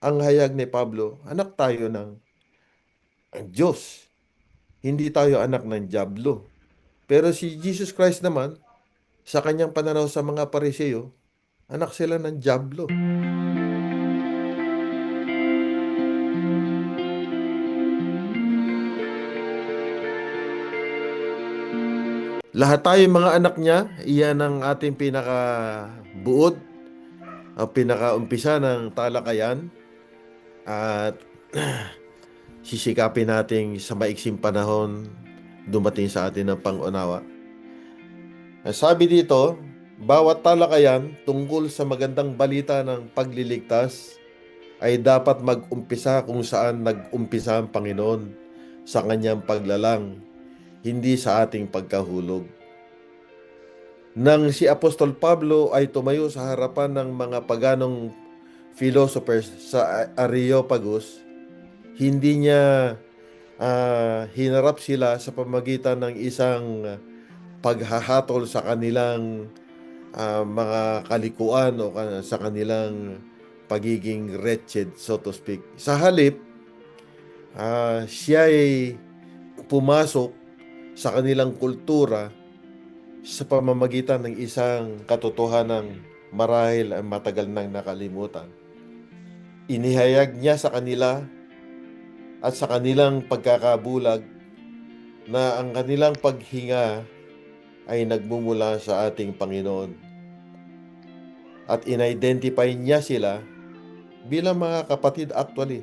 ang hayag ni Pablo, anak tayo ng Diyos. Hindi tayo anak ng dyablo. Pero si Jesus Christ naman, sa kanyang pananaw sa mga Pariseo, anak sila ng dyablo. Lahat tayo mga anak niya, iyan ang ating pinakabuod, ang pinakaumpisa ng talakayan. At sisikapin nating sa maiksing panahon dumating sa atin ang pangunawa. Sabi dito, bawat talakayan tungkol sa magandang balita ng pagliligtas ay dapat mag-umpisa kung saan nag-umpisa ang Panginoon sa kanyang paglalang, hindi sa ating pagkahulog. Nang si Apostol Pablo ay tumayo sa harapan ng mga paganong philosophers sa Areopagus, hindi niya hinarap sila sa pamagitan ng isang paghahatol sa kanilang mga kalikuan o sa kanilang pagiging wretched, so to speak. Sa halip, siya ay pumasok sa kanilang kultura sa pamamagitan ng isang katotohanan marahil ang matagal nang nakalimutan. Inihayag niya sa kanila at sa kanilang pagkakabulag na ang kanilang paghinga ay nagmumula sa ating Panginoon. At in-identify niya sila bilang mga kapatid actually.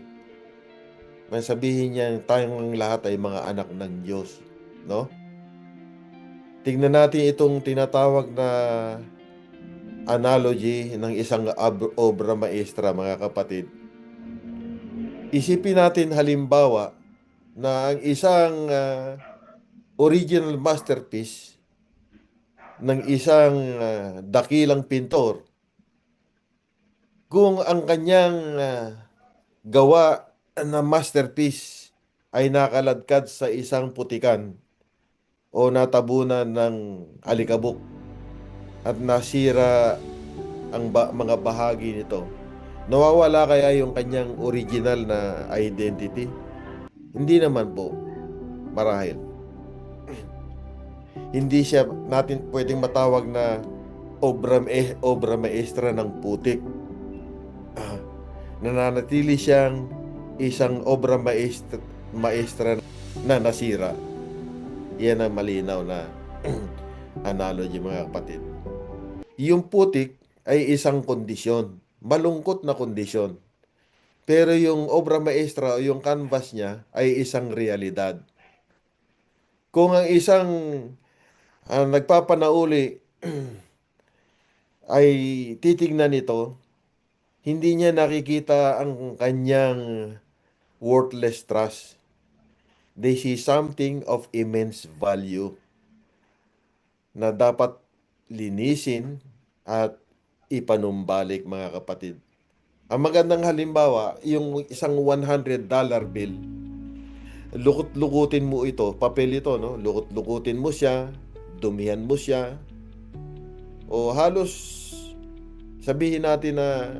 May sabihin niya tayong lahat ay mga anak ng Diyos. No? Tingnan natin itong tinatawag na analogy ng isang obra maestra, mga kapatid. Isipin natin halimbawa na ang isang original masterpiece ng isang dakilang pintor, kung ang kanyang gawa na masterpiece ay nakaladkad sa isang putikan o natabunan ng alikabok at nasira ang mga bahagi nito, nawawala kaya yung kanyang original na identity? Hindi naman po, marahil. Hindi siya natin pwedeng matawag na obra maestra ng putik. Nananatili siyang isang obra maestra na nasira. Yan ang malinaw na analogy, mga kapatid. Yung putik ay isang kondisyon, malungkot na kondisyon. Pero yung obra maestra o yung canvas niya ay isang realidad. Kung ang isang nagpapanauli ay titignan nito, hindi niya nakikita ang kanyang worthless trust. They see something of immense value na dapat linisin at ipanumbalik, mga kapatid. Ang magandang halimbawa, yung isang $100 bill. Lukut-lukutin mo ito, papel ito, no? Lukut-lukutin mo siya, dumihan mo siya, o halos sabihin natin na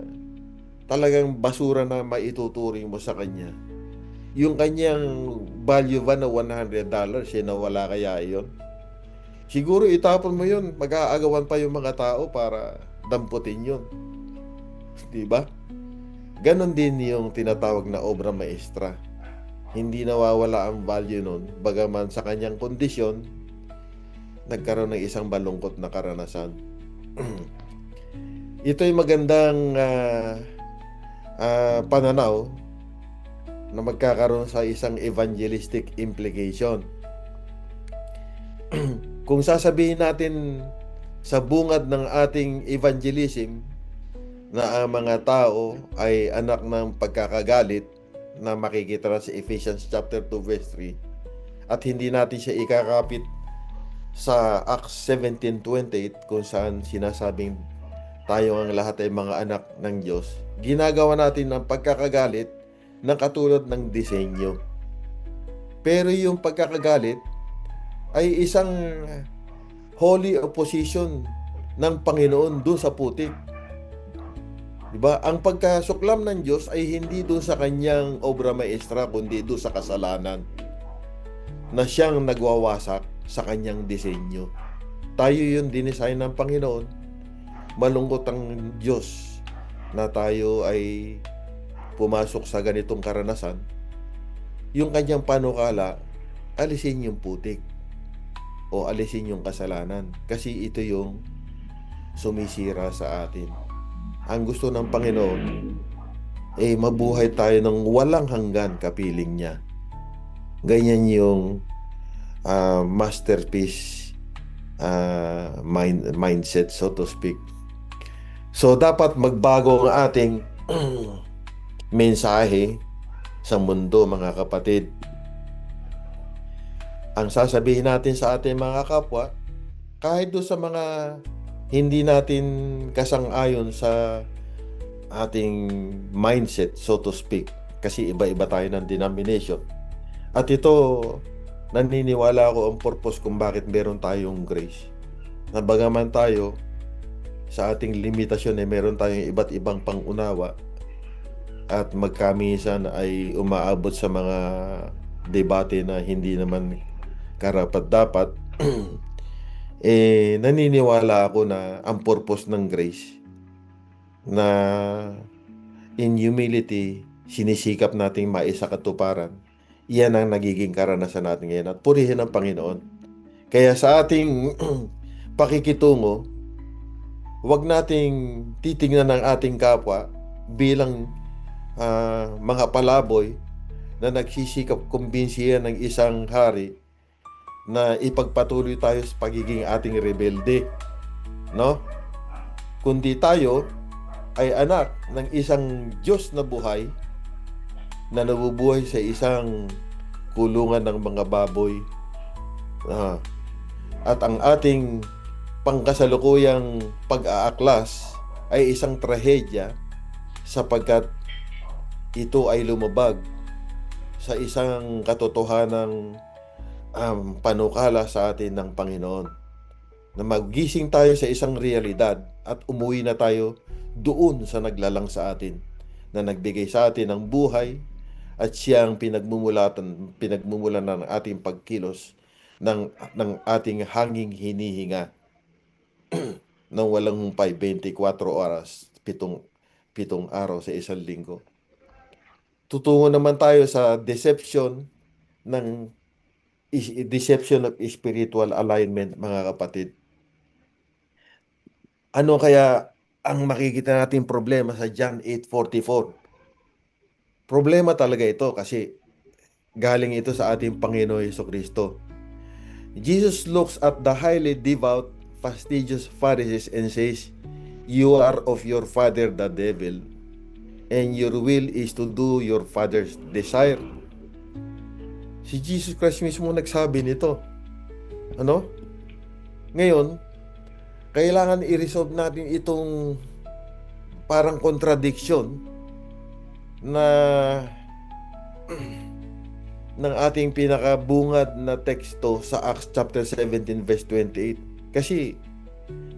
talagang basura na maituturing mo sa kanya. Yung kanyang value ba na $100, nawala kaya iyon? Siguro itapon mo yun, mag-aagawan pa yung mga tao para damputin yun. Diba? Ganon din yung tinatawag na obra maestra. Hindi nawawala ang value nun, bagaman sa kanyang kondisyon, nagkaroon ng isang malungkot na karanasan. Ito'y magandang pananaw na magkakaroon sa isang evangelistic implication. Kung sasabihin natin sa bungad ng ating evangelism na ang mga tao ay anak ng pagkakagalit na makikita na sa Ephesians chapter 2 verse 3, at hindi natin siya ikakapit sa Acts 17:28 kung saan sinasabing tayo ang lahat ay mga anak ng Diyos, ginagawa natin ng pagkakagalit ng katulad ng disenyo. Pero yung pagkakagalit ay isang holy opposition ng Panginoon doon sa putik. Diba? Ang pagkasuklam ng Diyos ay hindi doon sa kanyang obra maestra, kundi doon sa kasalanan na siyang nagwawasak sa kanyang disenyo. Tayo yung dinesign ng Panginoon. Malungkot ang Diyos na tayo ay pumasok sa ganitong karanasan. Yung kanyang panukala, alisin yung putik o alisin yung kasalanan. Kasi ito yung sumisira sa atin. Ang gusto ng Panginoon ay mabuhay tayo ng walang hanggan kapiling niya. Ganyan yung masterpiece mindset, so to speak. So dapat magbago ang ating mensahe sa mundo, mga kapatid. Ang sasabihin natin sa ating mga kapwa, kahit doon sa mga hindi natin kasang-ayon sa ating mindset, so to speak, kasi iba-iba tayo ng denomination. At ito, naniniwala ako ang purpose kung bakit meron tayong grace. Na bagaman tayo, sa ating limitasyon ay meron tayong iba't ibang pangunawa at magkamisan ay umaabot sa mga debate na hindi naman karapat-dapat. Naniniwala ako na ang purpose ng grace na in humility sinisikap nating maisakatuparan, yan ang nagiging karanasan natin ngayon at purihin ang Panginoon. Kaya sa ating pakikitungo, huwag nating titingnan ng ating kapwa bilang mga palaboy na nagsisikap kumbinsihan ng isang hari na ipagpatuloy tayo sa pagiging ating rebelde, no? Kundi tayo ay anak ng isang Diyos na buhay na nabubuhay sa isang kulungan ng mga baboy. At ang ating pangkasalukuyang pag-aaklas ay isang trahedya sapagkat ito ay lumabag sa isang katotohanang panukala sa atin ng Panginoon, na maggising tayo sa isang realidad at umuwi na tayo doon sa naglalang sa atin, na nagbigay sa atin ng buhay at siyang pinagmumulan ng ating pagkilos ng ating hanging hinihinga ng walang humpay 24 oras, 7 araw sa isang linggo. Tutungo naman tayo sa deception of spiritual alignment, mga kapatid. Ano kaya ang makikita nating problema sa John 8:44? Problema talaga ito kasi galing ito sa ating Panginoon Jesucristo. Jesus looks at the highly devout, fastidious Pharisees and says, "You are of your father the devil, and your will is to do your father's desire." Si Jesus Christ mismo nagsabi nito. Ano? Ngayon, kailangan i-resolve natin itong parang contradiction na ng ating pinakabungad na teksto sa Acts chapter 17 verse 28. Kasi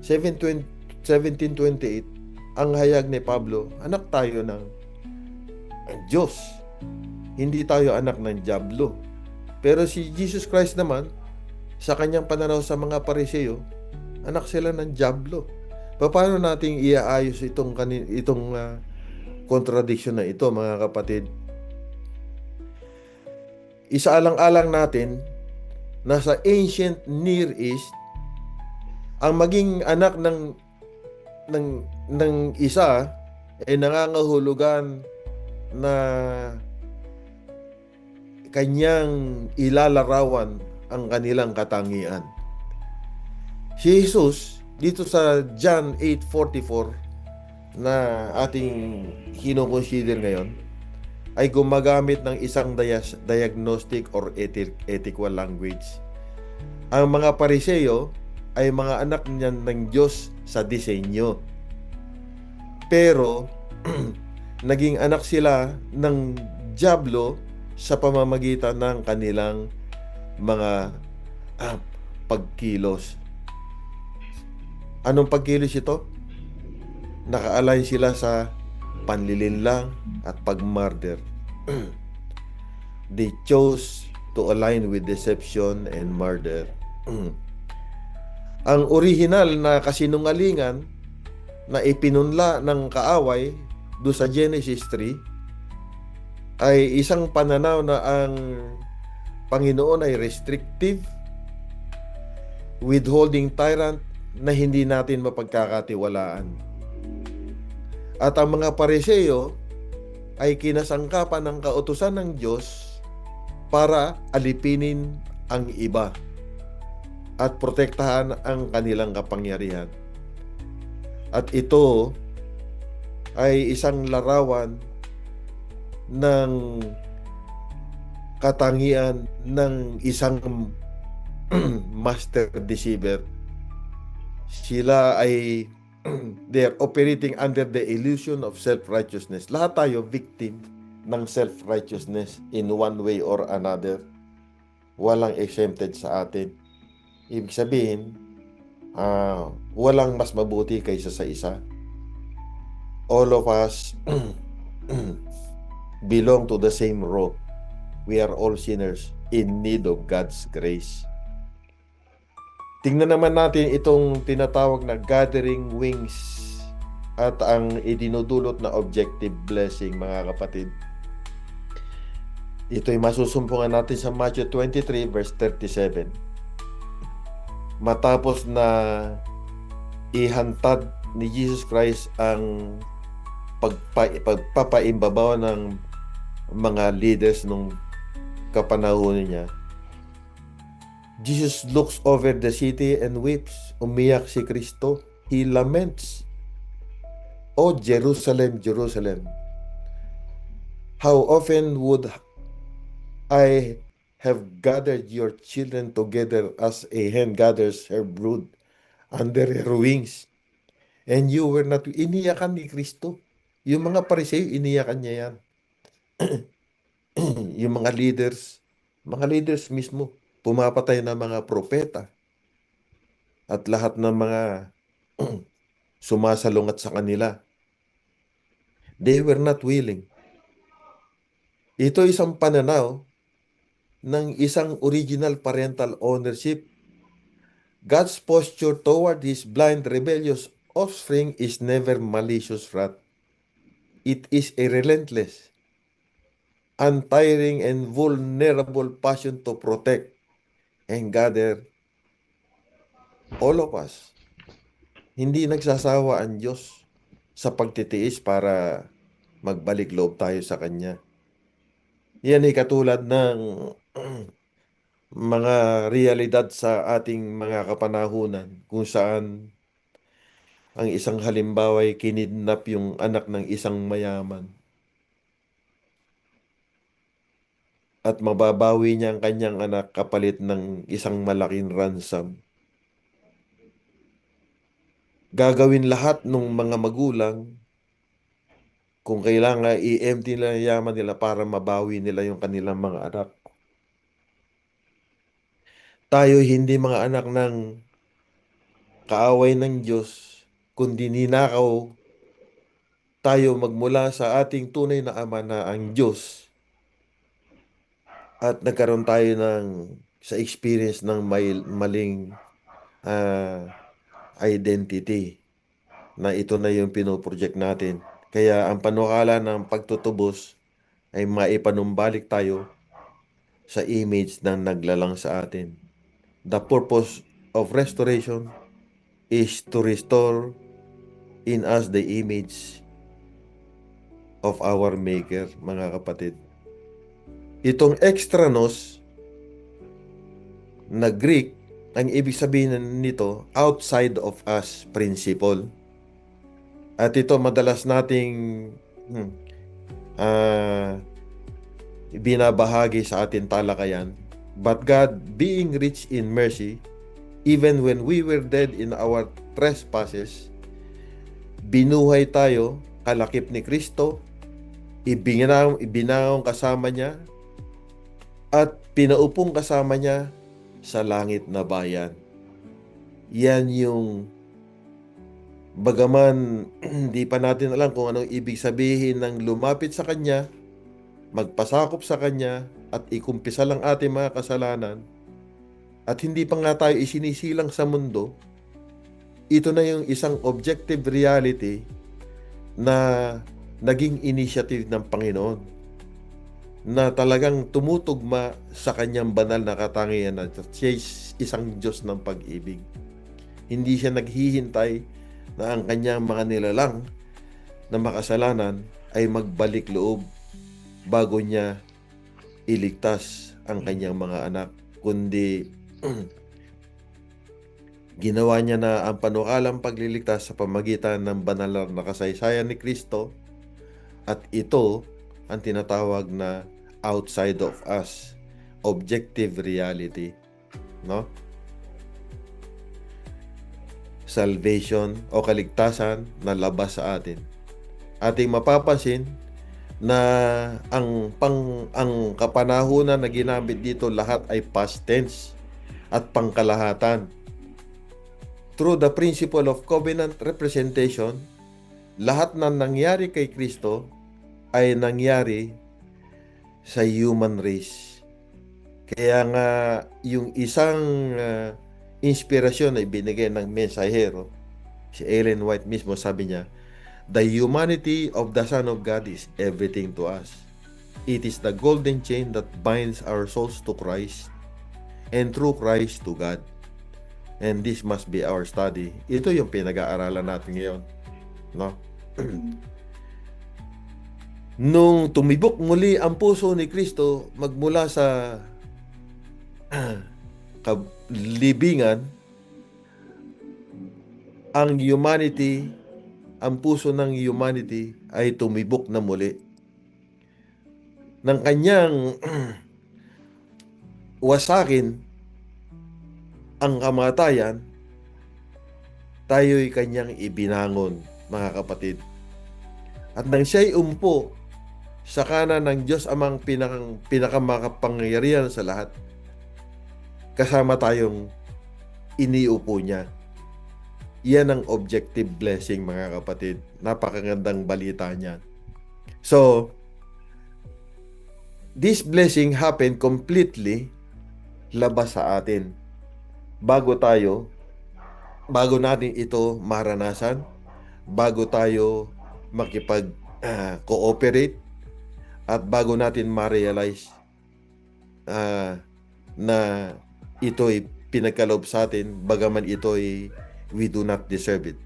17:28, ang hayag ni Pablo, anak tayo ng Diyos. Hindi tayo anak ng dyablo. Pero si Jesus Christ naman, sa kanyang pananaw sa mga Pariseo, anak sila ng dyablo. Paano nating iaayos itong contradiction na ito, mga kapatid? Isaalang-alang natin na sa ancient Near East, ang maging anak ng isa ay nangangahulugan na kanyang ilalarawan ang kanilang katangian. Si Jesus, dito sa John 8:44 na ating kino-consider ngayon, ay gumagamit ng isang diagnostic or ethical language. Ang mga Pariseo ay mga anak niyan ng Diyos sa disenyo. Pero naging anak sila ng dyablo sa pamamagitan ng kanilang mga pagkilos. Anong pagkilos ito? Naka-align sila sa panlilinlang, at pag-murder. They chose to align with deception and murder. Ang original na kasinungalingan na ipinunla ng kaaway do sa Genesis 3 ay isang pananaw na ang Panginoon ay restrictive, withholding tyrant na hindi natin mapagkakatiwalaan. At ang mga Pariseo ay kinasangkapan ng kautusan ng Diyos para alipinin ang iba at protektahan ang kanilang kapangyarihan. At ito ay isang larawan ng katangian ng isang master deceiver. Sila ay they're operating under the illusion of self-righteousness. Lahat tayo victim ng self-righteousness in one way or another. Walang exempted sa atin. Ibig sabihin, walang mas mabuti kaysa sa isa. All of us belong to the same rope. We are all sinners in need of God's grace. Tingnan naman natin itong tinatawag na gathering wings at ang idinudulot na objective blessing, mga kapatid. Ito'y masusumpungan natin sa Matthew 23 verse 37. Matapos na ihantad ni Jesus Christ ang pagpapaimbabaw ng mga leaders nung kapanahon niya, Jesus looks over the city and weeps. Umiyak si Kristo. He laments. "O Jerusalem, Jerusalem, how often would I have gathered your children together as a hen gathers her brood under her wings, and you were not..." Iniyakan ni Kristo. Yung mga Pariseo, iniyakan niya yan. Yung mga leaders mismo, pumapatay na mga propeta at lahat ng mga sumasalungat sa kanila. They were not willing. Ito isang pananaw ng isang original parental ownership. God's posture toward His blind, rebellious offspring is never malicious wrath. It is a relentless, untiring, and vulnerable passion to protect and gather all of us. Hindi nagsasawa ang Diyos sa pagtitiis para magbalik loob tayo sa Kanya. Yan ay katulad ng mga realidad sa ating mga kapanahunan kung saan ang isang halimbawa ay kinidnap yung anak ng isang mayaman at mababawi niya ang kanyang anak kapalit ng isang malaking ransom. Gagawin lahat ng mga magulang kung kailangan i-empty nila yung yaman nila para mabawi nila yung kanilang mga anak. Tayo hindi mga anak ng kaaway ng Diyos, kundi ninakaw tayo magmula sa ating tunay na ama na ang Diyos. At nagkaroon tayo sa experience ng maling identity na ito na yung pinoproject natin. Kaya ang panukala ng pagtutubos ay maipanumbalik tayo sa image na naglalang sa atin. The purpose of restoration is to restore in us the image of our Maker, mga kapatid. Itong extranos na Greek, ang ibig sabihin nito, outside of us principle. At ito madalas nating binabahagi sa ating talakayan. But God, being rich in mercy, even when we were dead in our trespasses, binuhay tayo kalakip ni Kristo, ibinawang kasama niya, at pinaupong kasama niya sa langit na bayan. Yan yung Bagaman hindi pa natin alam kung anong ibig sabihin ng lumapit sa Kanya, magpasakop sa Kanya, at ikumpisa lang ating mga kasalanan, at hindi pa nga tayo isinisilang sa mundo, ito na yung isang objective reality na naging initiative ng Panginoon na talagang tumutugma sa Kanyang banal na katangian na siya isang Diyos ng pag-ibig. Hindi siya naghihintay na ang Kanyang mga nilalang na makasalanan ay magbalik loob bago niya iligtas ang Kanyang mga anak, kundi ginawa niya na ang panukalang pagliligtas sa pamagitan ng banal na kasaysayan ni Kristo, at ito ang tinatawag na outside of us, objective reality, no? Salvation o kaligtasan na labas sa atin. Ating mapapansin na ang kapanahunan na ginamit dito lahat ay past tense at pangkalahatan. Through the principle of covenant representation, lahat na nangyari kay Kristo ay nangyari sa human race. Kaya nga yung isang inspirasyon na ibinigay ng mensahero, si Ellen White mismo, sabi niya, "The humanity of the Son of God is everything to us. It is the golden chain that binds our souls to Christ and through Christ to God. And this must be our study." Ito yung pinag-aaralan natin ngayon, no? Nung tumibok muli ang puso ni Kristo magmula sa libingan, ang humanity, ang puso ng humanity ay tumibok na muli. Ng Kanyang wasakin ang kamatayan, tayo'y Kanyang ibinangon, mga kapatid. At nang siya'y umpo sa kanan ng Diyos Amang pinakamakapangyarihan sa lahat, kasama tayong iniupo niya. Yan ang objective blessing, mga kapatid. Napakagandang balita niya. So, this blessing happened completely labas sa atin. Bago natin ito maranasan, bago tayo makipag-cooperate, at bago natin ma-realize na ito'y pinagkaloob sa atin, bagaman ito'y we do not deserve it.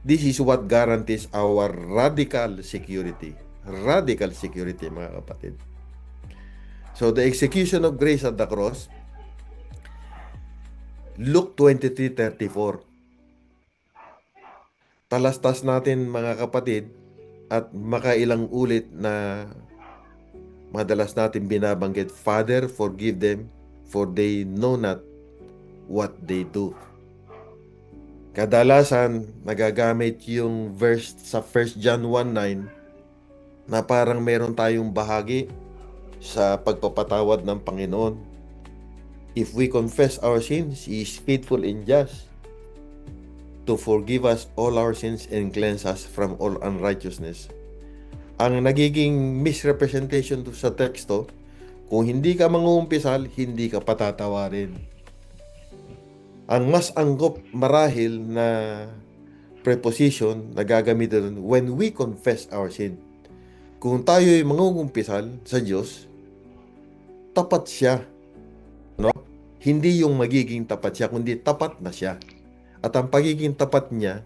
This is what guarantees our radical security. Radical security, mga kapatid. So, the execution of grace at the cross, Luke 23:34. Talastas natin, mga kapatid, at makailang ulit na madalas natin binabanggit, "Father, forgive them, for they know not what they do." Kadalasan, nagagamit yung verse sa 1 John 1:9 na parang meron tayong bahagi sa pagpapatawad ng Panginoon. If we confess our sins, He is faithful and just to forgive us all our sins and cleanse us from all unrighteousness. Ang nagiging misrepresentation sa teksto, kung hindi ka mangungumpisal, hindi ka patatawarin. Ang mas anggop marahil na preposition na gagamitin doon, when we confess our sin. Kung tayo'y mangungumpisal sa Diyos, tapat siya. No? Hindi yung magiging tapat siya, kundi tapat na siya. At ang pagiging tapat niya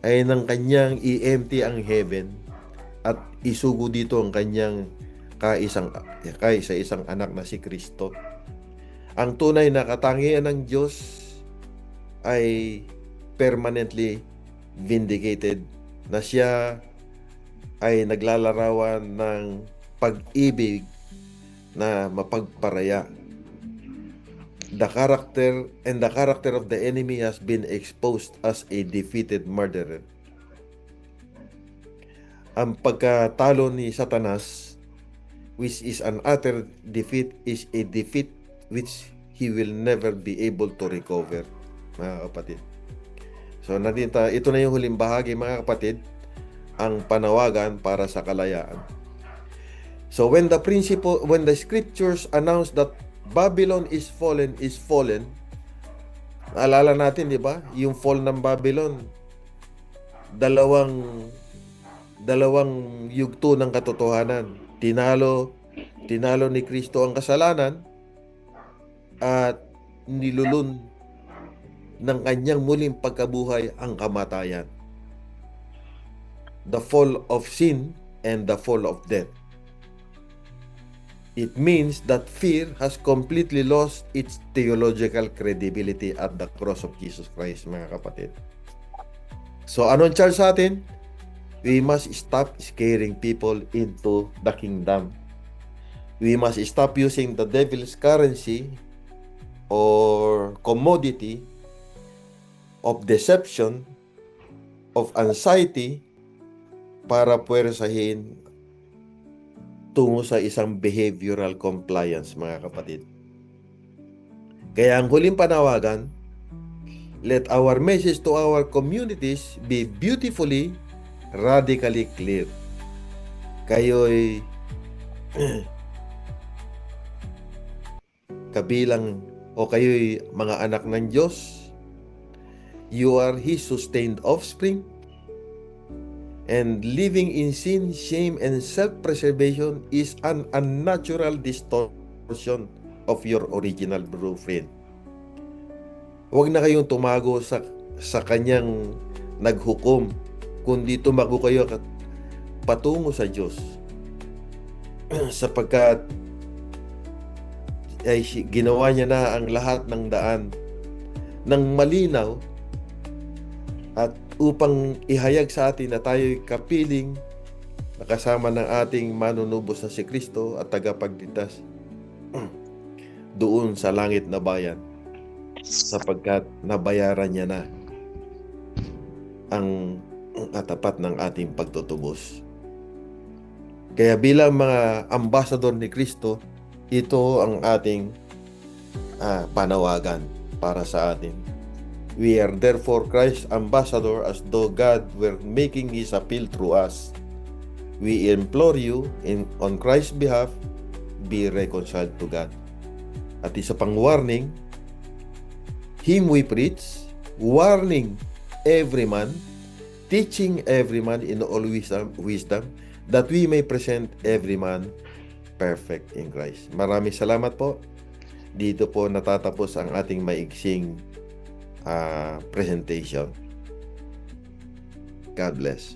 ay ng Kanyang i-empty ang heaven at isugo dito ang Kanyang kaisa-isang anak na si Kristo. Ang tunay na katangian ng Diyos ay permanently vindicated, na siya ay naglalarawan ng pag-ibig na mapagparaya. The character of the enemy has been exposed as a defeated murderer. Ang pagkatalo ni Satanas, which is an utter defeat, is a defeat which he will never be able to recover, mga kapatid. So, ito na yung huling bahagi, mga kapatid, ang panawagan para sa kalayaan. So, when the scriptures announce that Babylon is fallen, naalala natin, di ba? Yung fall ng Babylon, dalawang yugto ng katotohanan. Tinalo ni Kristo ang kasalanan at nilulun ng kanyang muling pagkabuhay ang kamatayan. The fall of sin and the fall of death. It means that fear has completely lost its theological credibility at the cross of Jesus Christ, mga kapatid. So, anong charge sa atin? We must stop scaring people into the kingdom. We must stop using the devil's currency or commodity of deception, of anxiety, para puwersahin tungo sa isang behavioral compliance, mga kapatid. Kaya ang huling panawagan, let our message to our communities be beautifully, radically clear. Kayo'y kabilang o kayo'y mga anak ng Diyos. You are His sustained offspring. And living in sin, shame, and self-preservation is an unnatural distortion of your original blueprint. Huwag na kayong tumago sa kanyang naghukom, kundi tumago kayo patungo sa Diyos. Sapagkat ay ginawa niya na ang lahat ng daan ng malinaw at upang ihayag sa atin na tayo'y kapiling na kasama ng ating manunubos na si Kristo at tagapagligtas doon sa langit na bayan, sapagkat nabayaran niya na ang katapat ng ating pagtutubos. Kaya bilang mga ambasador ni Kristo, ito ang ating panawagan para sa atin. We are therefore Christ's ambassador, as though God were making His appeal through us. We implore you, on Christ's behalf, be reconciled to God. At isa pang warning, Him we preach, warning every man, teaching every man in all wisdom, that we may present every man perfect in Christ. Maraming salamat po. Dito po natatapos ang ating maiksing presentation. God bless.